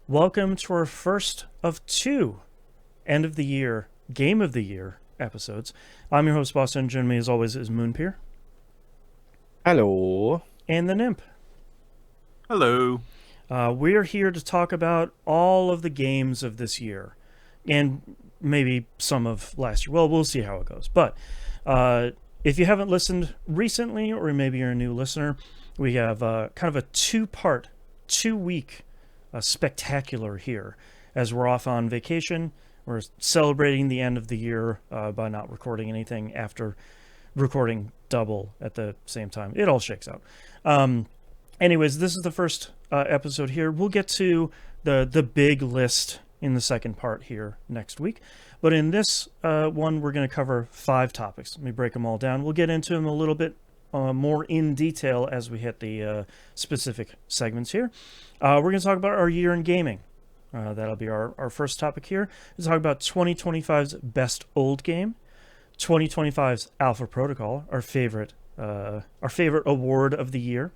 Welcome to our first of two end of the year, game of the year episodes. I'm your host, Boston. Joining me as always is Moonpeer Hello. and the Nymph. Hello. We're here to talk about all of the games of this year and maybe some of last year. Well, we'll see how it goes. But if you haven't listened recently, or maybe you're a new listener, we have kind of a two-part, 2-week spectacular here as we're off on vacation. We're celebrating the end of the year by not recording anything after recording double at the same time. It all shakes out. Anyways, this is the first episode here. We'll get to the big list in the second part here next week. But in this one, we're going to cover 5 topics. Let me break them all down. We'll get into them a little bit more in detail as we hit the specific segments here. We're going to talk about our year in gaming. That'll be our first topic here. We'll talk about 2025's best old game, 2025's Alpha Protocol, our favorite award of the year.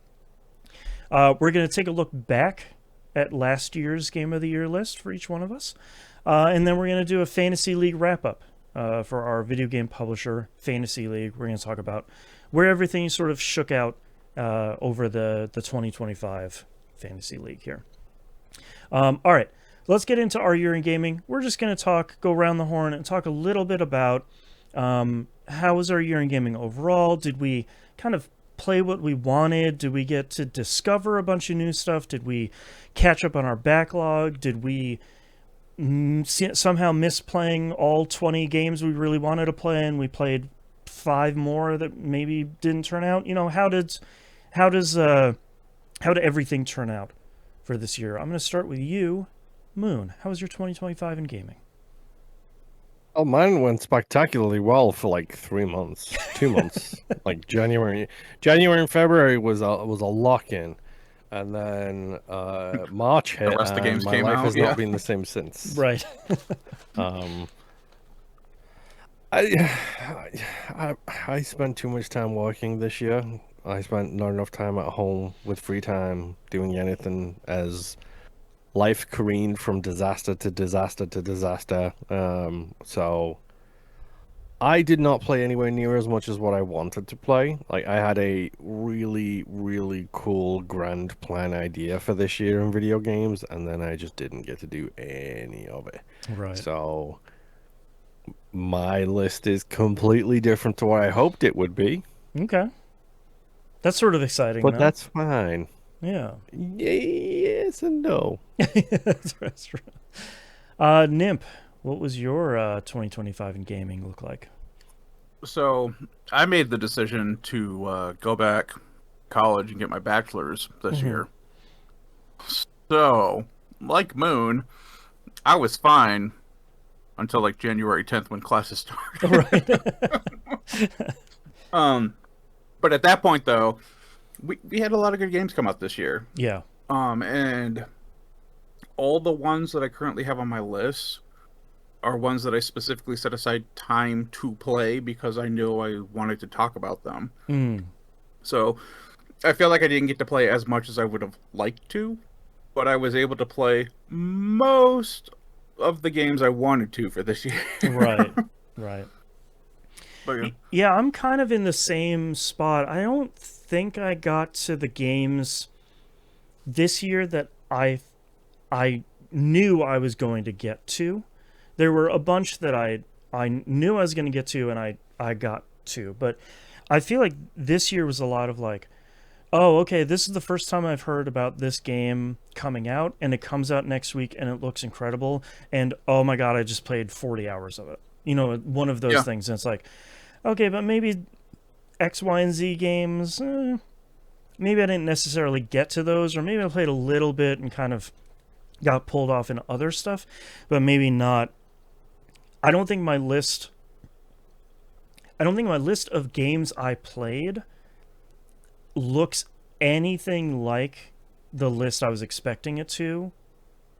We're going to take a look back at last year's Game of the Year list for each one of us. And then we're going to do a Fantasy League wrap-up for our video game publisher, Fantasy League. We're going to talk about where everything sort of shook out over the 2025 Fantasy League here. All right, let's get into our year in gaming. We're just going to go around the horn and talk a little bit about how was our year in gaming overall? Did we kind of play what we wanted? Did we get to discover a bunch of new stuff? Did we catch up on our backlog? Did we somehow miss playing all 20 games we really wanted to play, and we played 5 more that maybe didn't turn out? You know, how did everything turn out for this year? I'm going to start with you, Moon. How was your 2025 in gaming? Oh, mine went spectacularly well for like 3 months, 2 months. Like January and February was a lock-in, and then March hit, The rest of the and games my came life out, has yeah. not been the same since. Right. Um, I, I spent too much time working this year. I spent not enough time at home with free time doing anything, as life careened from disaster to disaster to disaster. So I did not play anywhere near as much as what I wanted to play. Like, I had a really, really cool grand plan idea for this year in video games, and then I just didn't get to do any of it. Right. So my list is completely different to what I hoped it would be, Okay. That's sort of exciting, but though. that's fine. Yeah. Yes and no. That's Nimp, what was your 2025 in gaming look like? So I made the decision to go back to college and get my bachelor's this year. So, like Moon, I was fine until like January 10th when classes started. Right. But at that point, though, we had a lot of good games come out this year. Yeah. And all the ones that I currently have on my list are ones that I specifically set aside time to play because I knew I wanted to talk about them. So I feel like I didn't get to play as much as I would have liked to, but I was able to play most of the games I wanted to for this year. Right. Right. But Yeah, I'm kind of in the same spot. I don't think I got to the games this year that I knew I was going to get to. There were a bunch that I knew I was going to get to, and I got to. But I feel like this year was a lot of like, oh, okay, this is the first time I've heard about this game coming out, and it comes out next week, and it looks incredible. And oh my God, I just played 40 hours of it. You know, one of those Yeah. things. And it's like, okay, but maybe X, Y, and Z games, maybe I didn't necessarily get to those, or maybe I played a little bit and kind of got pulled off in other stuff, but maybe not. I don't think my list of games I played looks anything like the list I was expecting it to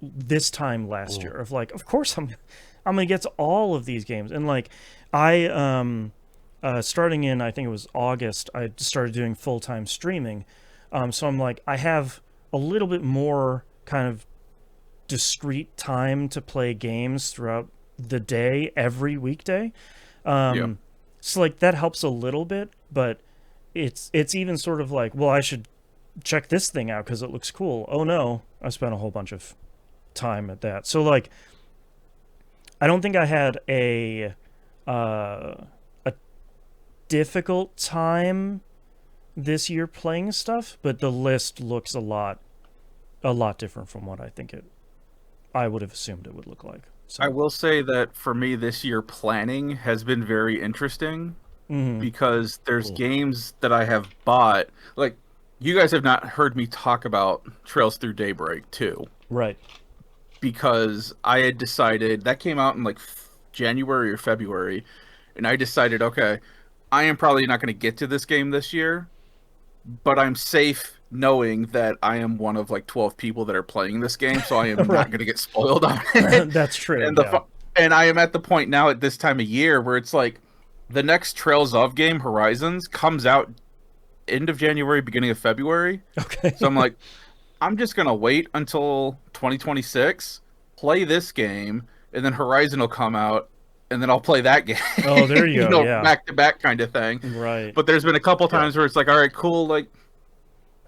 this time last year. Of like, of course I'm gonna get to all of these games, and like I starting in, I think it was August, I started doing full-time streaming. So I'm like, I have a little bit more kind of discrete time to play games throughout the day every weekday. Yeah. So like that helps a little bit, but it's even sort of like, well, I should check this thing out because it looks cool. Oh no, I spent a whole bunch of time at that. So like, I don't think I had a difficult time this year playing stuff, but the list looks a lot different from what I would have assumed it would look like. So I will say that for me this year, planning has been very interesting because there's games that I have bought. Like, you guys have not heard me talk about Trails Through Daybreak 2 right. because I had decided that came out in like January or February, and I decided, okay, I am probably not going to get to this game this year, but I'm safe knowing that I am one of like 12 people that are playing this game, so I am Right. not going to get spoiled on it. That's true. And Yeah. and I am at the point now at this time of year where it's like the next Trails of game, Horizons, comes out end of January, beginning of February. Okay. So I'm like, I'm just gonna wait until 2026, play this game, and then Horizon will come out, and then I'll play that game. Oh, there you go. Yeah. Back to back kind of thing. Right. But there's been a couple times where it's like, all right, cool, like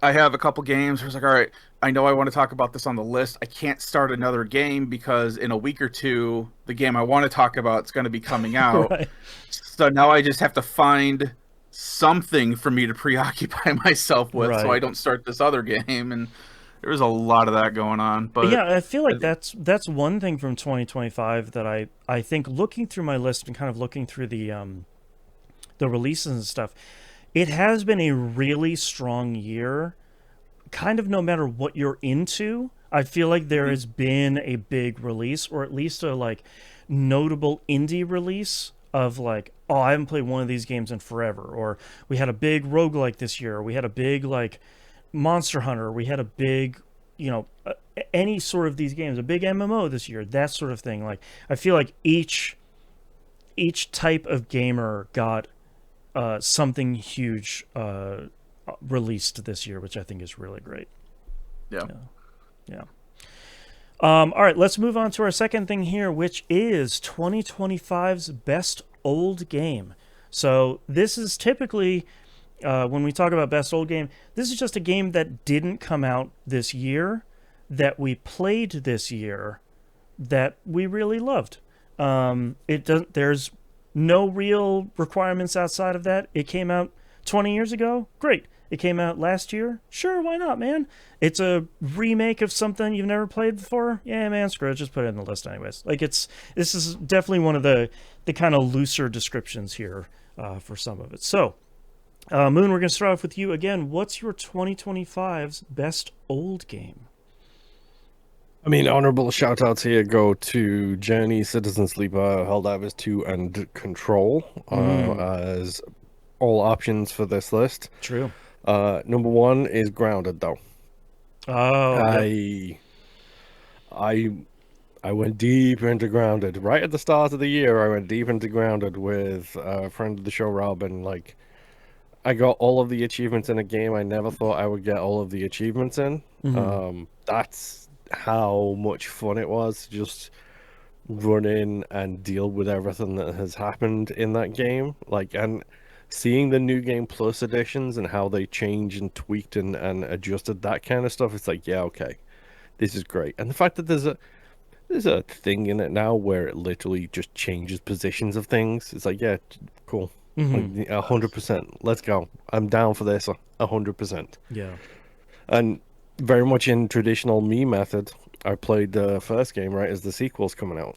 I have a couple games where it's like, all right, I know I want to talk about this on the list. I can't start another game because in a week or two, the game I want to talk about is going to be coming out. Right. So now I just have to find something for me to preoccupy myself with so Right. I don't start this other game. And there was a lot of that going on. But yeah, I feel like that's one thing from 2025 that I think looking through my list and kind of looking through the releases and stuff, it has been a really strong year, kind of no matter what you're into. I feel like there has been a big release, or at least a like notable indie release of like, oh, I haven't played one of these games in forever, or we had a big roguelike this year, or we had a big like Monster Hunter, we had a big, any sort of these games, a big MMO this year, that sort of thing. Like, I feel like each type of gamer got something huge released this year, which I think is really great. yeah. All right, let's move on to our second thing here, which is 2025's best old game. So this is typically, when we talk about best old game, this is just a game that didn't come out this year, that we played this year, that we really loved. It doesn't. There's no real requirements outside of that. It came out 20 years ago. Great. It came out last year. Sure, why not, man? It's a remake of something you've never played before. Yeah, man, screw it. Just put it in the list anyways. Like, this is definitely one of the kind of looser descriptions here for some of it. So, Moon, we're going to start off with you again. What's your 2025's best old game? I mean, honorable shout outs here go to Journey, Citizen Sleeper, Helldivers 2, and Control as all options for this list. True. Number one is Grounded, though. Oh, yep. I went deep into Grounded right at the start of the year. I went deep into Grounded with a friend of the show, Rob, and like I got all of the achievements in a game I never thought I would get all of the achievements in. That's how much fun it was, just run in and deal with everything that has happened in that game. Like, and seeing the new game plus editions and how they changed and tweaked and adjusted that kind of stuff, it's like, yeah, okay, this is great. And the fact that there's a thing in it now where it literally just changes positions of things, it's like, yeah, cool. 100%, let's go. I'm down for this 100%. Yeah. And very much in traditional me method, I played the first game right as the sequel's coming out.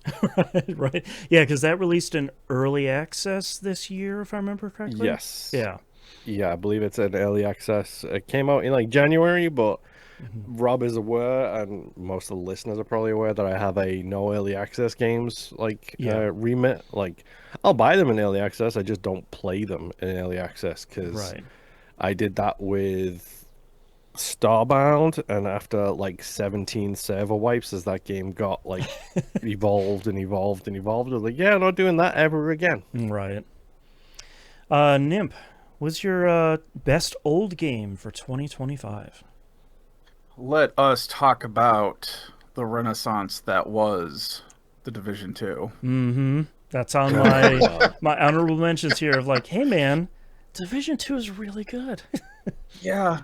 Right. Yeah, because that released in early access this year, if I remember correctly. Yes. Yeah. Yeah, I believe it's in early access. It came out in like January, but Rob is aware, and most of the listeners are probably aware, that I have a no early access games remit. Like, I'll buy them in early access, I just don't play them in early access because I did that with Starbound, and after like 17 server wipes as that game got like evolved and evolved and evolved, I was like, yeah, I'm not doing that ever again. Right. Nimp, what's your best old game for 2025? Let us talk about the renaissance that was the Division 2. Mm-hmm. That's on my honorable mentions here of like, hey man, Division 2 is really good. Yeah,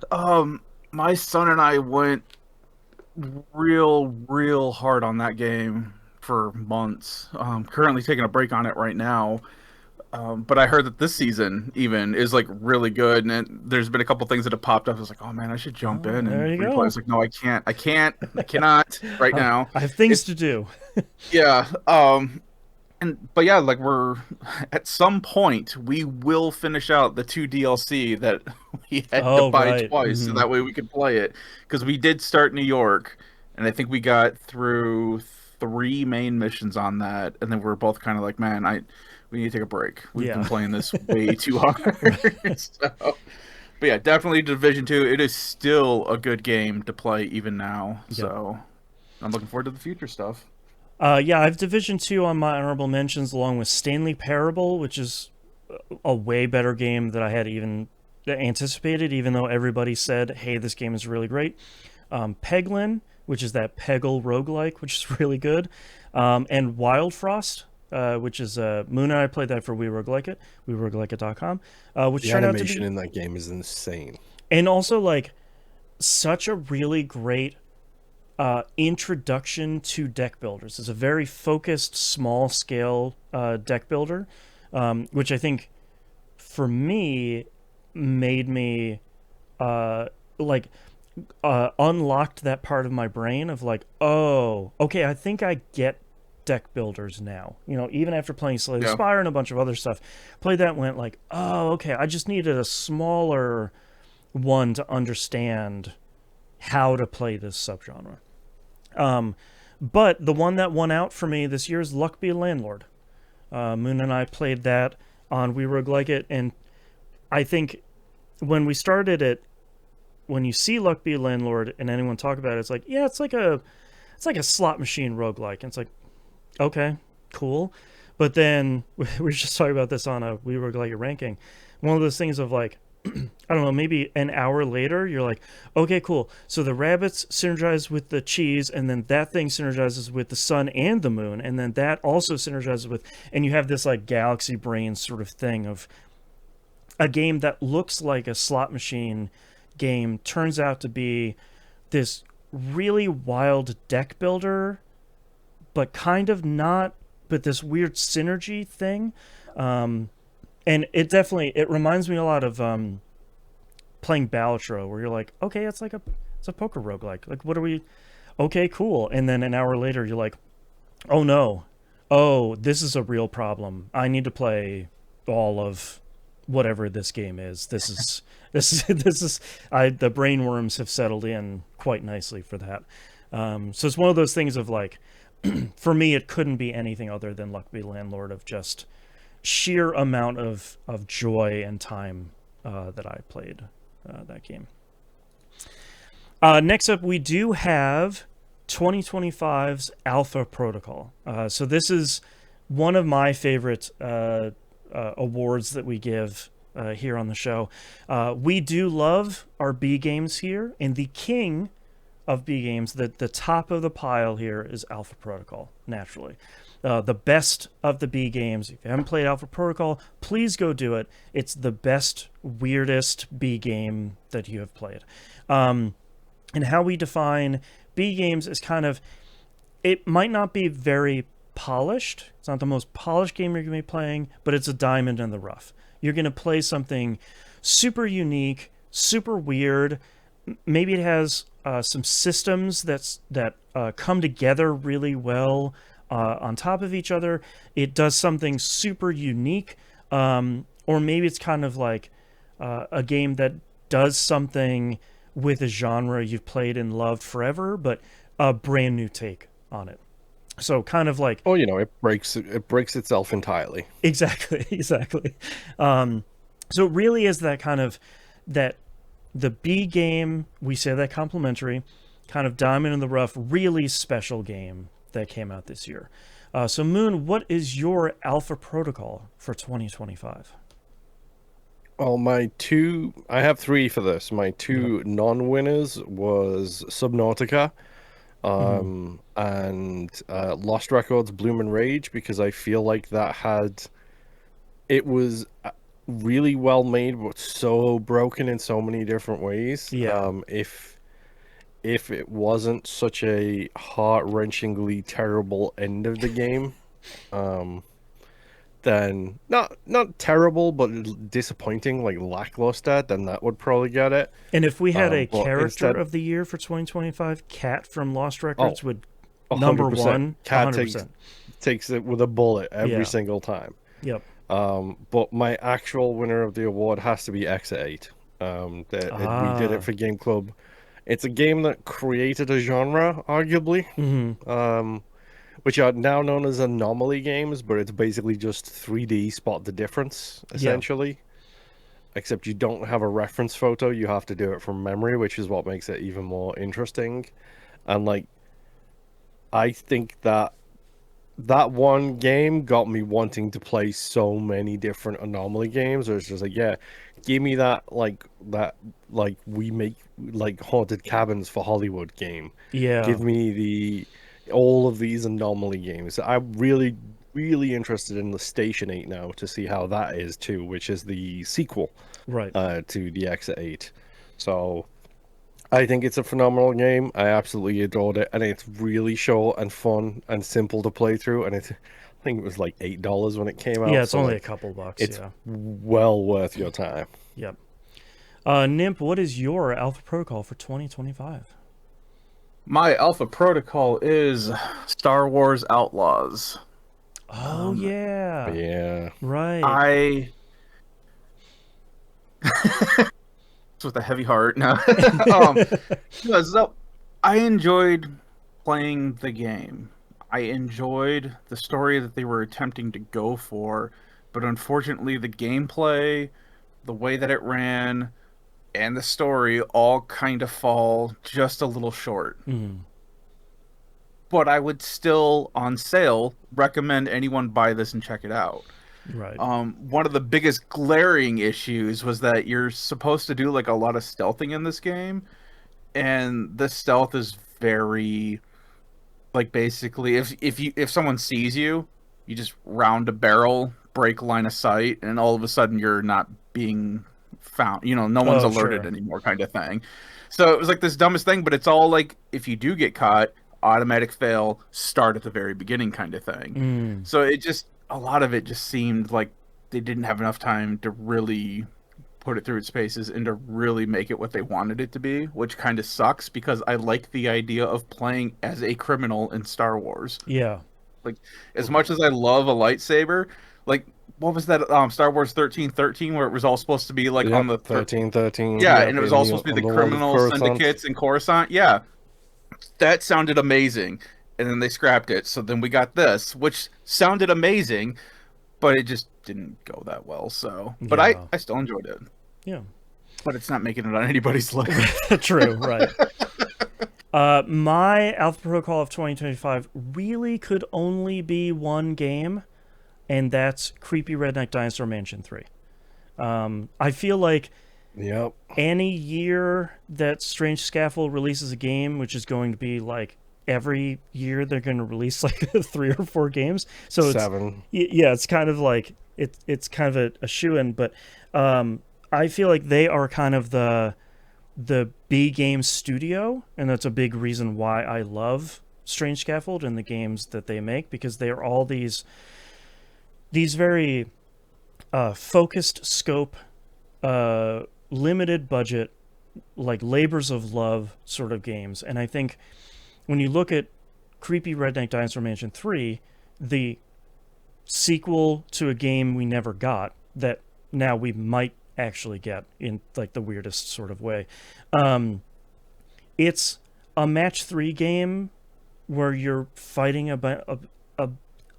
my son and I went real hard on that game for months. Currently taking a break on it right now. But I heard that this season even is like really good, and there's been a couple things that have popped up. I was like, oh man, I should jump in there and you replay. go. I was like, no, I cannot right now. I have things to do. Yeah. But yeah, like we're at some point we will finish out the 2 DLC that we had to buy Right. twice, so that way we could play it. Because we did start New York, and I think we got through 3 main missions on that, and then we were both kind of like, man, we need to take a break. We've been playing this way too hard. So, but yeah, definitely Division 2. It is still a good game to play even now. Yep. So I'm looking forward to the future stuff. Yeah, I have Division 2 on my honorable mentions along with Stanley Parable, which is a way better game than I had even anticipated, even though everybody said, hey, this game is really great. Peglin, which is that Peggle roguelike, which is really good. And Wild Frost, which is Moon and I played that for We Roguelike It, WeRoguelikeIt.com, which The turned out to be... animation in that game is insane. And also, like, such a really great introduction to deck builders. It's a very focused, small-scale deck builder, which I think, for me, made me, unlocked that part of my brain of like, oh, okay, I think I get deck builders now. You know, even after playing Slay the Spire and a bunch of other stuff, played that and went like, oh, okay, I just needed a smaller one to understand how to play this subgenre. But the one that won out for me this year is Luck Be a Landlord. Moon and I played that on We Roguelike It, and I think when we started it, when you see Luck Be a Landlord and anyone talk about it, it's like, yeah, it's like a slot machine roguelike. And it's like, okay, cool. But then we were just talking about this on a We Roguelike It ranking. One of those things of like, I don't know, maybe an hour later, you're like, okay, cool. So the rabbits synergize with the cheese, and then that thing synergizes with the sun and the moon, and then that also synergizes with, and you have this like galaxy brain sort of thing of a game that looks like a slot machine game turns out to be this really wild deck builder, but kind of not, but this weird synergy thing. And it reminds me a lot of playing Balatro, where you're like, okay, it's a poker roguelike. Like, what are we? Okay, cool. And then an hour later, you're like, oh no, oh, this is a real problem. I need to play all of whatever this game is. The brainworms have settled in quite nicely for that. So it's one of those things of like, for me, it couldn't be anything other than Luck Be Landlord, of just sheer amount of joy and time that I played that game. Next up, we do have 2025's Alpha Protocol. So this is one of my favorite awards that we give here on the show. We do love our B games here, and the king of B games, the top of the pile here is Alpha Protocol, naturally. The best of the B games. If you haven't played Alpha Protocol, please go do it. It's the best, weirdest B game that you have played. And how we define B games is kind of, it might not be very polished. It's not the most polished game you're going to be playing, but it's a diamond in the rough. You're going to play something super unique, super weird. Maybe it has some systems that come together really well on top of each other. It does something super unique, or maybe it's kind of like a game that does something with a genre you've played and loved forever, but a brand new take on it. So kind of like, oh, it breaks itself entirely. Exactly. So it really is that kind of, that the B game, we say that complimentary, kind of diamond in the rough, really special game that came out this year. So Moon, what is your Alpha Protocol for 2025? Well, I have 3 for this. My 2 non-winners was Subnautica and Lost Records Bloom and Rage, because I feel like it was really well made, but so broken in so many different ways. Yeah. If it wasn't such a heart-wrenchingly terrible end of the game, then not terrible, but disappointing, like lackluster, then that would probably get it. And if we had a But character instead, of the year for 2025, Cat from Lost oh, Records would number 100%. one, Cat 100%. takes it with a bullet every Yeah. single time. Yep. But my actual winner of the award has to be X8. We did it Ah. for Game Club. It's a game that created a genre, arguably, which are now known as anomaly games, but it's basically just 3D spot the difference, Yeah. essentially. Except you don't have a reference photo, you have to do it from memory, which is what makes it even more interesting. And like, I think that one game got me wanting to play so many different anomaly games. Where it's just like, yeah, give me that we make like haunted cabins for Hollywood game. Yeah. Give me all of these anomaly games. I'm really interested in the Station 8 now to see how that is too, which is the sequel Right. to the X8. So I think it's a phenomenal game. I absolutely adored it, and it's really short and fun and simple to play through. And I think it was like $8 when it came out. Yeah, it's so only like, a couple bucks. it's Yeah. well worth your time. Yep. Nimp, what is your Alpha Protocol for 2025? My Alpha Protocol is Star Wars Outlaws. Oh, yeah. Yeah. Right. I with a heavy heart. No. Yeah, so I enjoyed playing the game. I enjoyed the story that they were attempting to go for, but unfortunately the gameplay, the way that it ran, and the story all kind of fall just a little short. But I would still, on sale, recommend anyone buy this and check it out. Right. One of the biggest glaring issues was that you're supposed to do like a lot of stealthing in this game, and the stealth is very like basically if someone sees you, you just round a barrel, break line of sight, and all of a sudden you're not being found. You know, no one's Oh, alerted sure. anymore, kind of thing. So it was like this dumbest thing, but it's all like if you do get caught, automatic fail, start at the very beginning, kind of thing. So it just a lot of it just seemed like they didn't have enough time to really put it through its paces and to really make it what they wanted it to be, which kind of sucks because I like the idea of playing as a criminal in Star Wars. Yeah. Like, as much as I love a lightsaber, like, what was that Star Wars 1313 where it was all supposed to be like on Yep. the 1313. yeah, Yep, and it was in all supposed to be on the world of criminal Coruscant. syndicates in Coruscant. Yeah, that sounded amazing, and then they scrapped it. So then we got this, which sounded amazing, but it just didn't go that well. So, but Yeah. I still enjoyed it. Yeah. But it's not making it on anybody's list. True, right. My Alpha Protocol of 2025 really could only be one game, and that's Creepy Redneck Dinosaur Mansion 3. I feel like Yep. any year that Strange Scaffold releases a game, which is going to be like every year they're going to release like 3 or 4 games. So it's 7. yeah, it's kind of like it's kind of a shoe-in, but I feel like they are kind of the B game studio, and that's a big reason why I love Strange Scaffold and the games that they make, because they are all these very focused scope, limited budget, like labors of love sort of games. And I think when you look at Creepy Redneck Dinosaur Mansion 3, the sequel to a game we never got that now we might actually get in like the weirdest sort of way. It's a match 3 game where you're fighting about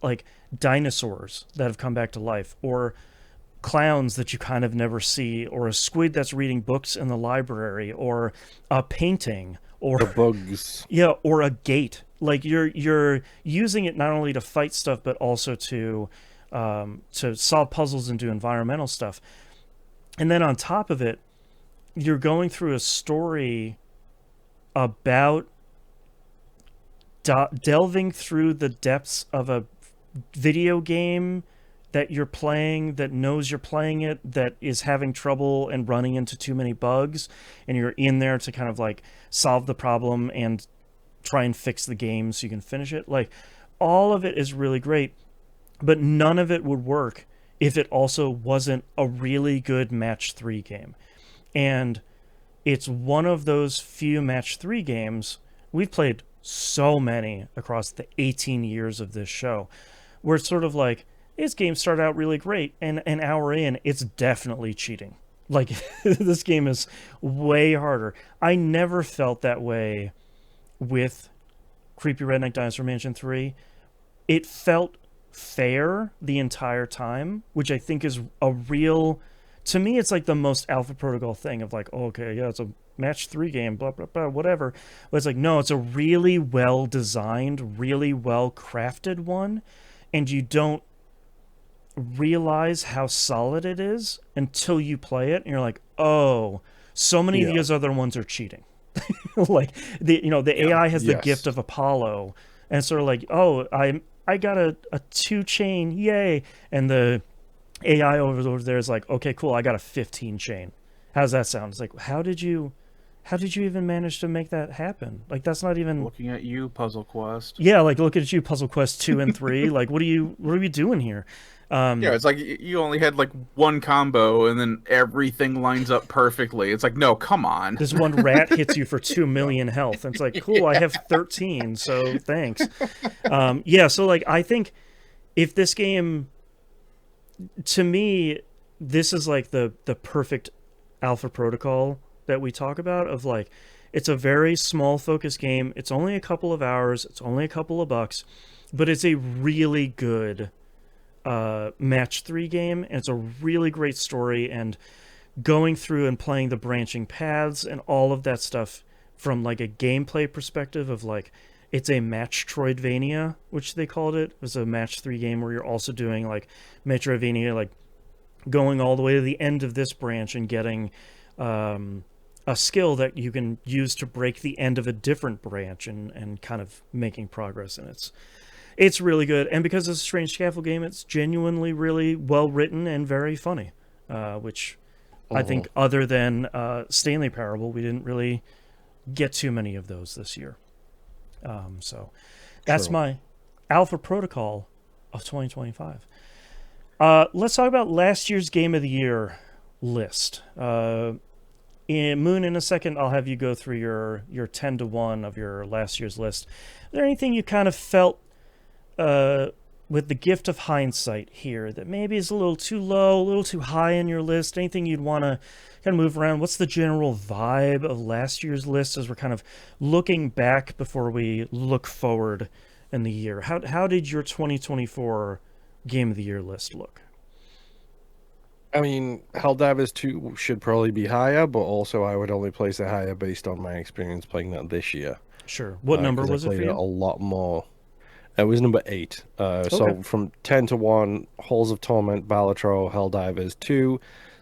like dinosaurs that have come back to life, or clowns that you kind of never see, or a squid that's reading books in the library, or a painting, or The bugs. yeah, or a gate. Like you're using it not only to fight stuff but also to solve puzzles and do environmental stuff. And then on top of it, you're going through a story about delving through the depths of a video game that you're playing, that knows you're playing it, that is having trouble and running into too many bugs, and you're in there to kind of like solve the problem and try and fix the game so you can finish it. Like, all of it is really great, but none of it would work if it also wasn't a really good match 3 game. And it's one of those few match 3 games. We've played so many across the 18 years of this show, where it's sort of like, this game started out really great, and an hour in, it's definitely cheating. Like, this game is way harder. I never felt that way with Creepy Redneck Dinosaur Mansion 3. It felt fair the entire time, which I think is a real... To me, it's like the most Alpha Protocol thing of like, oh, okay, yeah, it's a match 3 game, blah, blah, blah, whatever. But it's like, no, it's a really well-designed, really well-crafted one, and you don't realize how solid it is until you play it, and you're like, oh, so many of these other ones are cheating. Like, the AI has the gift of Apollo, and it's sort of like, oh, I got a 2 chain, yay, and the AI over there is like, okay, cool, I got a 15 chain. How's that sound? It's like, how did you even manage to make that happen? Like, that's not even... Looking at you, Puzzle Quest. Yeah, like, look at you, Puzzle Quest 2 and 3. Like, what are you doing here? Yeah, it's like you only had like one combo and then everything lines up perfectly. It's like, no, come on. This one rat hits you for 2 million health. And it's like, cool, I have 13, so thanks. So like, I think if this game, to me, this is like the perfect Alpha Protocol that we talk about, of like, it's a very small focus game. It's only a couple of hours. It's only a couple of bucks, but it's a really good match 3 game, and it's a really great story, and going through and playing the branching paths and all of that stuff from like a gameplay perspective of like, it's a match Metroidvania, which they called it. It was a match 3 game where you're also doing like Metroidvania, like going all the way to the end of this branch and getting a skill that you can use to break the end of a different branch, and kind of making progress. And it's really good, and because it's a Strange Scaffold game, it's genuinely really well written and very funny, which I think, other than Stanley Parable, we didn't really get too many of those this year. So that's my Alpha Protocol of 2025. Let's talk about last year's Game of the Year list. Moon, in a second, I'll have you go through your 10 to 1 of your last year's list. Is there anything you kind of felt, with the gift of hindsight here, that maybe is a little too low, a little too high in your list? Anything you'd want to kind of move around? What's the general vibe of last year's list as we're kind of looking back before we look forward in the year? How did your 2024 Game of the Year list look? I mean, Helldivers 2 should probably be higher, but also I would only place it higher based on my experience playing that this year. Sure. What number was it for you? I played it a lot more. It was number 8. So from 10 to 1, Halls of Torment, Balatro, Helldivers 2,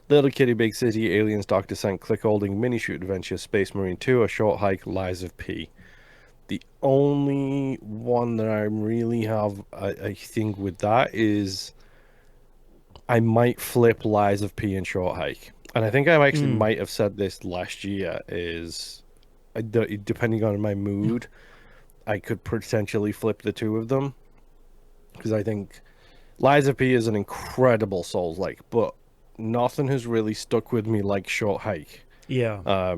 Little Kitty Big City, Aliens Dark Descent, Click Holding, Mini Shoot Adventure, Space Marine 2, A Short Hike, Lies of P. The only one that I really have, I think, with that is I might flip Lies of P and Short Hike. And I think I actually might have said this last year, is depending on my mood, I could potentially flip the two of them, because I think Lies of P is an incredible Souls-like, but nothing has really stuck with me like Short Hike. Yeah.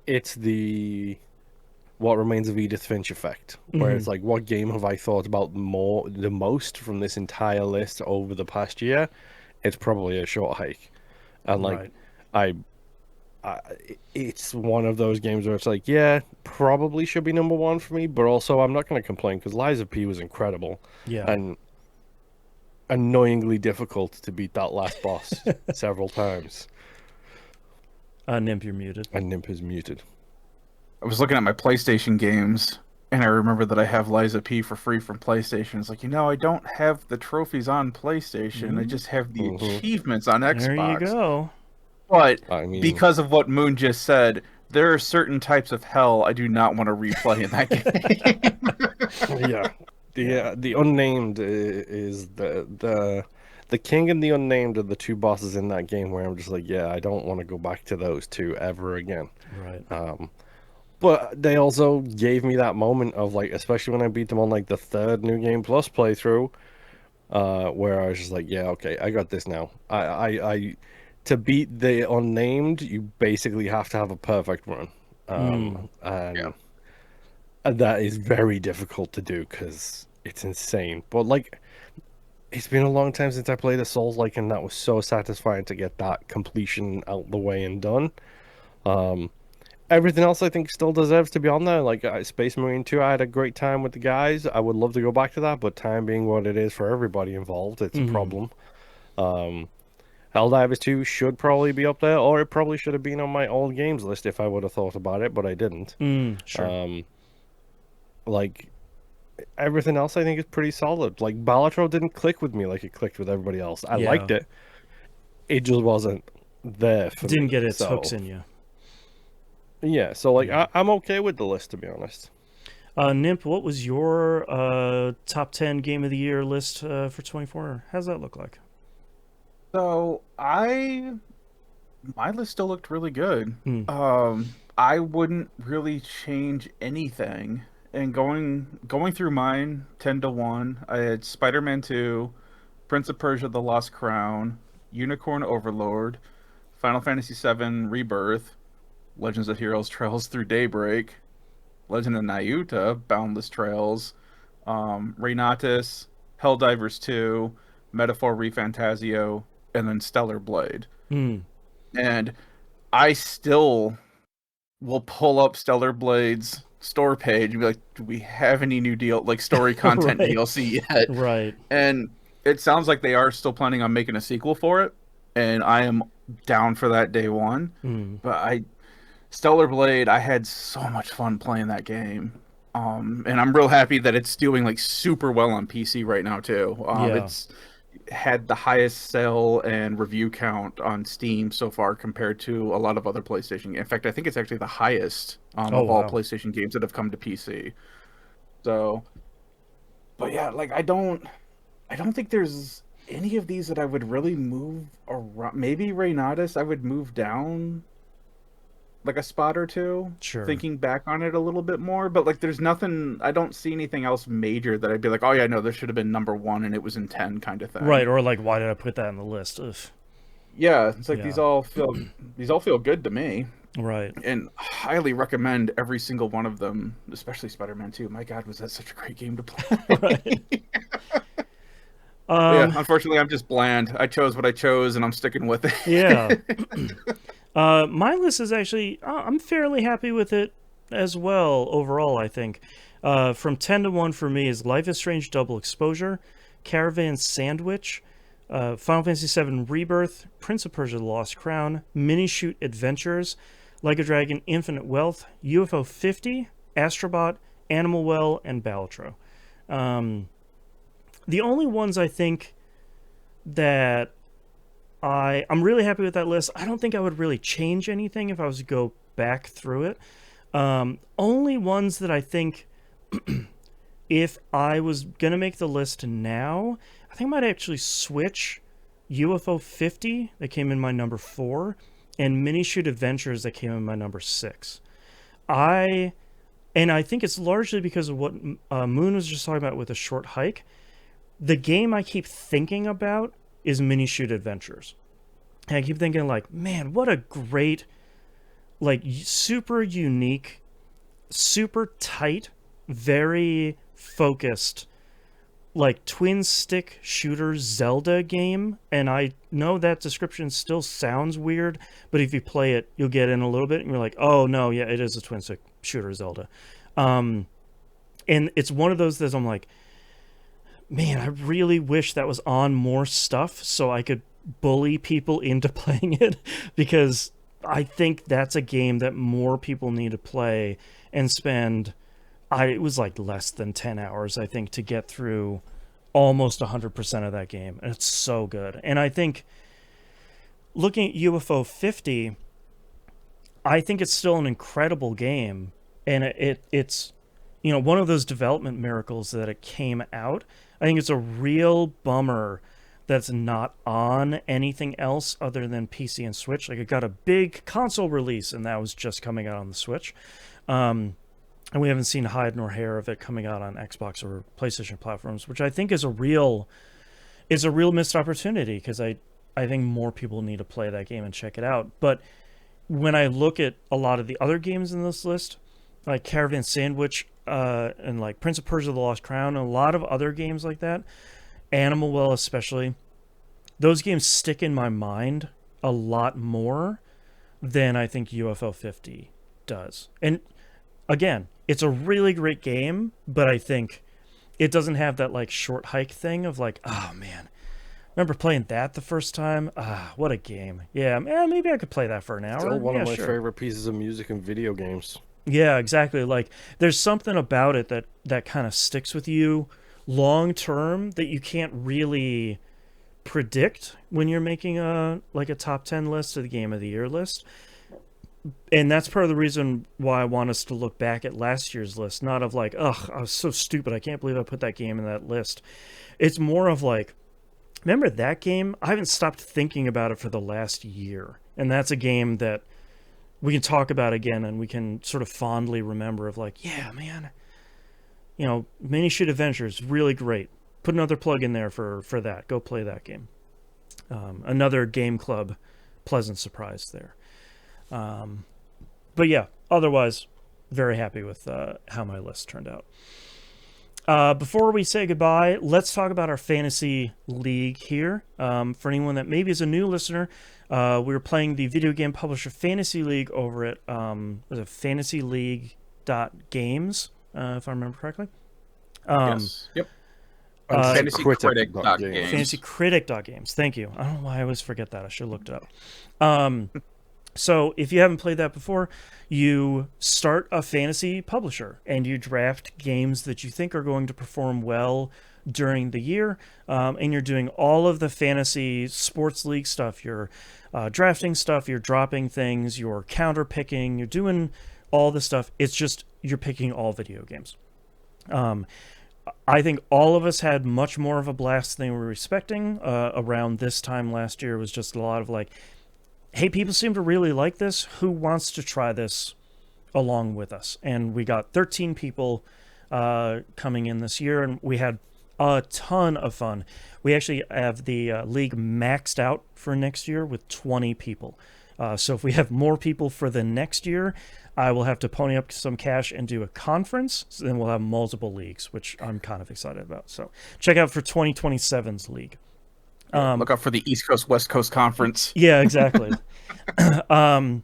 It's the What Remains of Edith Finch effect, where it's like, what game have I thought about the most from this entire list over the past year? It's probably A Short Hike. And like, it's one of those games where it's like, yeah, probably should be number 1 for me, but also I'm not going to complain, because Lies of P was incredible. Yeah. And annoyingly difficult to beat that last boss several times. Nimp, you're muted. And Nimp is muted. I was looking at my PlayStation games, and I remember that I have Liza P for free from PlayStation. It's like, I don't have the trophies on PlayStation. I just have the achievements on Xbox. There you go. But because of what Moon just said, there are certain types of hell I do not want to replay in that game. Yeah, the unnamed is the king and the unnamed are the two bosses in that game where I'm just like, yeah, I don't want to go back to those two ever again. Right. But they also gave me that moment of like, especially when I beat them on like the third New Game Plus playthrough, where I was just like, yeah, okay, I got this now. To beat the unnamed, you basically have to have a perfect run, Yeah. and that is very difficult to do because it's insane. But like, it's been a long time since I played a Souls like, and that was so satisfying to get that completion out the way and done. Everything else I think still deserves to be on there. Like Space Marine 2, I had a great time with the guys. I would love to go back to that, but time being what it is for everybody involved, it's a problem. Helldivers 2 should probably be up there, or it probably should have been on my old games list if I would have thought about it, but I didn't. Sure. Like everything else I think is pretty solid. Like Balatro didn't click with me like it clicked with everybody else. I Yeah. liked it. It just wasn't there for Didn't me. get its So hooks in you. yeah, so like I'm okay with the list, to be honest. Nimp, what was your top 10 game of the year list for 24? How's that look like? So my list still looked really good. Hmm. I wouldn't really change anything. And going through mine 10-1, I had Spider-Man 2, Prince of Persia: The Lost Crown, Unicorn Overlord, Final Fantasy VII Rebirth, Legends of Heroes Trails Through Daybreak, Legend of Nyuta Boundless Trails, Renatus, Helldivers 2, Metaphor ReFantasio, and then Stellar Blade. Hmm. And I still will pull up Stellar Blade's store page and be like, do we have any new story content Right. DLC yet? Right. And it sounds like they are still planning on making a sequel for it, and I am down for that day one. But Stellar Blade, I had so much fun playing that game. And I'm real happy that it's doing like super well on PC right now too. Yeah. It's had the highest sale and review count on Steam so far compared to a lot of other PlayStation. In fact, I think it's actually the highest of all wow. PlayStation games that have come to PC. So, but yeah, like I don't think there's any of these that I would really move around. Maybe Reynatus I would move down like a spot or two. Sure. Thinking back on it a little bit more, but like there's nothing. I don't see anything else major that I'd be like, oh yeah, no, this should have been number 1 and it was in 10 kind of thing. Right, or like, why did I put that on the list? Ugh. Yeah, it's like Yeah. these all feel good to me. Right. And highly recommend every single one of them, especially Spider-Man 2. My God, was that such a great game to play. Right. Yeah, unfortunately, I'm just bland. I chose what I chose, and I'm sticking with it. Yeah. My list is actually, I'm fairly happy with it as well overall, I think. From 10-1 for me is Life is Strange Double Exposure, Caravan Sandwich, Final Fantasy VII Rebirth, Prince of Persia: The Lost Crown, Mini Shoot Adventures, Like a Dragon Infinite Wealth, UFO 50, Astrobot, Animal Well, and Balatro. The only ones I think that I'm really happy with that list. I don't think I would really change anything if I was to go back through it. Only ones that I think if I was going to make the list now, I think I might actually switch UFO 50 that came in my number 4 and Mini Shoot Adventures that came in my number 6. I think it's largely because of what Moon was just talking about with a short hike. The game I keep thinking about is Mini Shoot Adventures. And I keep thinking like, man, what a great, like super unique, super tight, very focused, like twin stick shooter Zelda game. And I know that description still sounds weird, but if you play it, you'll get in a little bit and you're like, oh no, yeah, it is a twin stick shooter Zelda. And it's one of those that I'm like, man, I really wish that was on more stuff so I could bully people into playing it, because I think that's a game that more people need to play and spend. It was like less than 10 hours, I think, to get through almost 100% of that game. And it's so good. And I think looking at UFO 50, I think it's still an incredible game. And it's one of those development miracles that it came out. I think it's a real bummer that's not on anything else other than PC and Switch. Like, it got a big console release, and that was just coming out on the Switch. And we haven't seen hide nor hair of it coming out on Xbox or PlayStation platforms, which I think is a real missed opportunity, because I think more people need to play that game and check it out. But when I look at a lot of the other games in this list, like Caravan Sandwich, and like Prince of Persia: The Lost Crown, and a lot of other games like that, Animal Well especially, those games stick in my mind a lot more than I think UFO 50 does. And again, it's a really great game, but I think it doesn't have that like short hike thing of like, oh man, remember playing that the first time? Ah, what a game. Yeah, man, maybe I could play that for an hour. Still one yeah, of my sure. favorite pieces of music in video games. Yeah, exactly. Like, there's something about it that kind of sticks with you long term that you can't really predict when you're making a top 10 list or the game of the year list. And that's part of the reason why I want us to look back at last year's list, not of like, ugh, I was so stupid, I can't believe I put that game in that list. It's more of like, remember that game? I haven't stopped thinking about it for the last year. And that's a game that we can talk about again, and we can sort of fondly remember of like, yeah, man, Mini Shoot Adventures, really great. Put another plug in there for that. Go play that game. Another Game Club pleasant surprise there. But yeah, otherwise, very happy with how my list turned out. Before we say goodbye, let's talk about our fantasy league here. For anyone that maybe is a new listener, we were playing the video game publisher Fantasy League over at fantasyleague.games, if I remember correctly. Yes. Yep. Fantasycritic.games. Fantasycritic.games. Thank you. I don't know why I always forget that. I should have looked it up. So if you haven't played that before, you start a fantasy publisher and you draft games that you think are going to perform well during the year, and you're doing all of the fantasy sports league stuff. You're drafting stuff, you're dropping things, you're counter picking, you're doing all the stuff. It's just you're picking all video games. I think all of us had much more of a blast than we were expecting. Around this time last year, it was just a lot of like, hey, people seem to really like this. Who wants to try this along with us? And we got 13 people coming in this year, and we had a ton of fun. We actually have the league maxed out for next year with 20 people. So if we have more people for the next year, I will have to pony up some cash and do a conference. So then we'll have multiple leagues, which I'm kind of excited about. So check out for 2027's league. Look out for the East Coast West Coast Conference. Yeah, exactly. I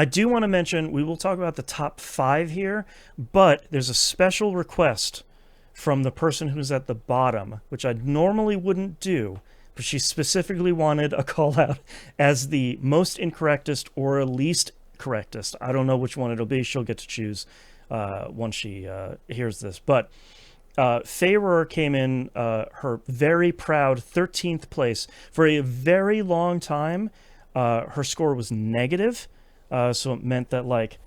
do want to mention, we will talk about the top 5 here, but there's a special request from the person who's at the bottom, which I normally wouldn't do, but she specifically wanted a call out as the most incorrectest or least correctest. I don't know which one it'll be. She'll get to choose once she hears this. But Feyrer came in her very proud 13th place. For a very long time, her score was negative. So it meant that like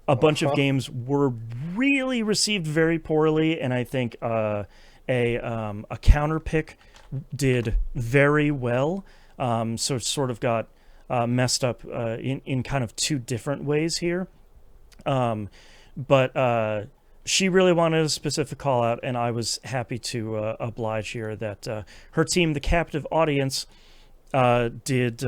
a bunch of games were really received very poorly, and I think a counter pick did very well. So it sort of got messed up in kind of 2 different ways here. But she really wanted a specific call out, and I was happy to oblige here that her team, the Captive Audience, did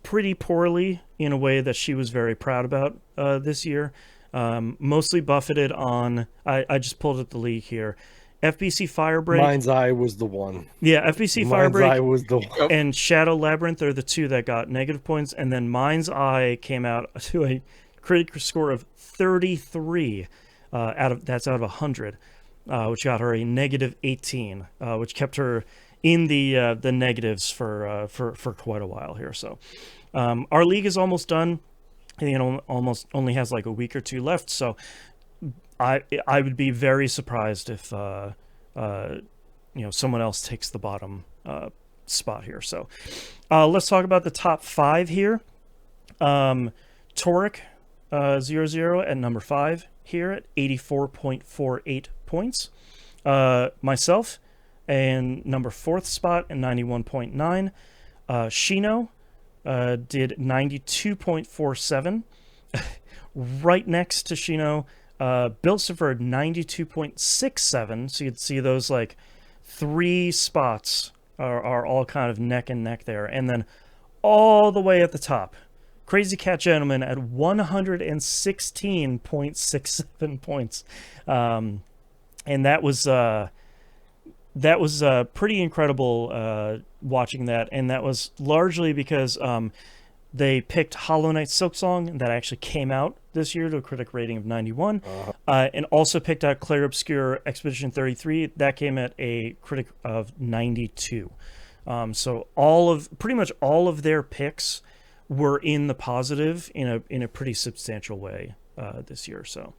pretty poorly in a way that she was very proud about this year. Mostly buffeted on, I just pulled up the league here, FBC Firebreak. Mind's Eye was the one. Yeah, FBC Mind's Firebreak Eye was the one. and Shadow Labyrinth are the 2 that got negative points, and then Mind's Eye came out to a critic score of 33 that's out of 100, which got her a negative 18, which kept her in the negatives for quite a while here. So our league is almost done. I think it almost only has like a week or 2 left. So I would be very surprised if someone else takes the bottom spot here. So let's talk about the top 5 here. Toric 00 at number 5 here at 84.48 points. Myself and number 4th spot at 91.9. Shino did 92.47. Right next to Shino, Bilsifer 92.67. So you'd see those like 3 spots are all kind of neck and neck there. And then all the way at the top, Crazy Cat Gentleman at 116.67 points. And that was pretty incredible watching that. And that was largely because they picked Hollow Knight Silksong that actually came out this year to a critic rating of 91, and also picked out Clair Obscure Expedition 33 that came at a critic of 92. So pretty much all of their picks were in the positive in a pretty substantial way this year. So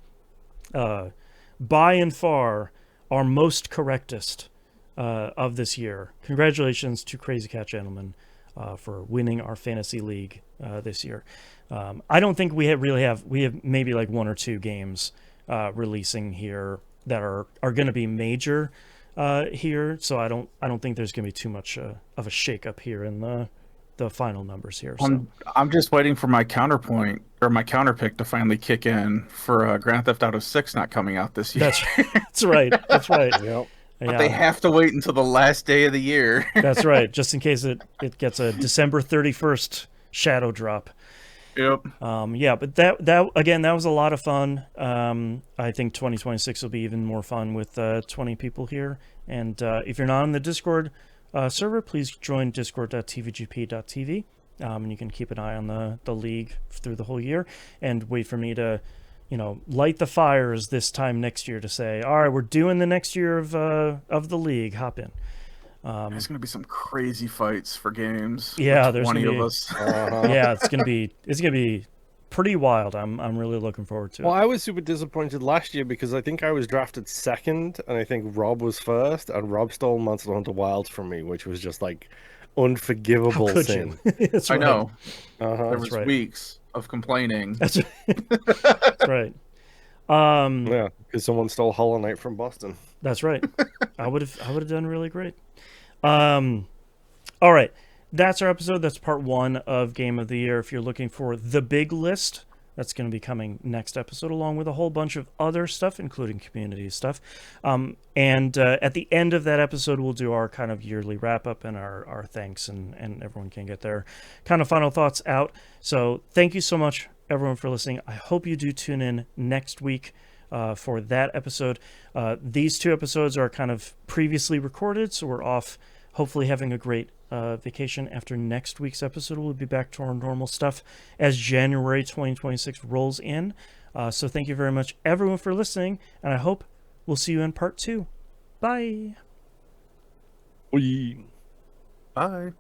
by and far our most correctest of this year. Congratulations to Crazy Cat Gentleman for winning our fantasy league this year. I don't think we have maybe like 1 or 2 games releasing here that are going to be major here. So I don't think there's going to be too much of a shakeup here in the final numbers here. So. I'm just waiting for my counterpoint or my counter pick to finally kick in for Grand Theft Auto 6 not coming out this year. That's right. That's right. Yep. But they have to wait until the last day of the year. That's right, just in case it gets a December 31st shadow drop. Yep. Yeah, but that again, that was a lot of fun. I think 2026 will be even more fun with 20 people here. And if you're not on the Discord server, please join discord.tvgp.tv. And you can keep an eye on the league through the whole year and wait for me to light the fires this time next year to say, all right, we're doing the next year of the league. Hop in. There's gonna be some crazy fights for games. Yeah, there's 20 gonna be, of us. Yeah, it's gonna be pretty wild. I'm really looking forward to it. Well, I was super disappointed last year because I think I was drafted 2nd, and I think Rob was 1st, and Rob stole Monster Hunter Wilds from me, which was just like unforgivable sin. That's right. I know. There was weeks of complaining. That's right. Yeah, because someone stole Hollow Knight from Boston. That's right. I would have done really great. All right, that's our episode. That's part 1 of Game of the Year. If you're looking for the big list, that's going to be coming next episode, along with a whole bunch of other stuff, including community stuff. And at the end of that episode, we'll do our kind of yearly wrap up and our thanks, and everyone can get their kind of final thoughts out. So thank you so much, everyone, for listening. I hope you do tune in next week for that episode. These 2 episodes are kind of previously recorded, so we're off hopefully having a great vacation. After next week's episode, we'll be back to our normal stuff as January 2026 rolls in. So thank you very much, everyone, for listening, and I hope we'll see you in part 2. Bye. Bye. Bye.